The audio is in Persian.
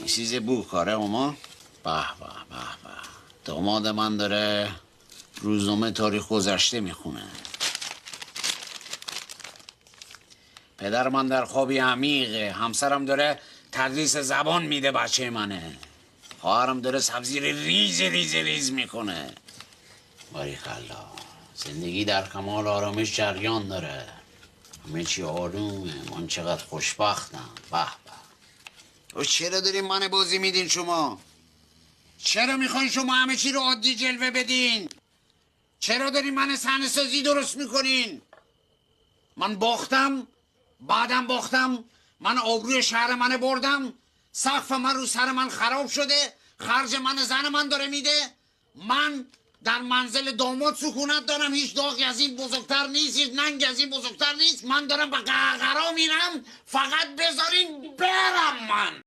چیز بو کاره اما به به به به داماد من داره روزنامه تاریخ گذشته میخونه. پدر من در خوابی عمیقه. همسرم داره تدریس زبان میده بچه منه. خواهرم داره سبزی ریز ریز ریز میکنه. باریکالله. زندگی در کمال آرامش جریان داره. همه چی آرومه. من چقدر خوشبختم. به به. چرا دارین من بازی میدین شما؟ چرا میخواین شما همه چی رو عادی جلوه بدین؟ چرا دارین من صحنه سازی درست میکنین؟ من باختم، بعدم باختم. من آبروی شهر من بردم. سقف من رو سر من خراب شده. خرج من زن من داره میده. من در منزل داماد سکونت دارم. هیچ داغی از این بزرگتر نیست، هیچ ننگ از این بزرگتر نیست. من دارم به قهقرا میرم. فقط بذارین برم من.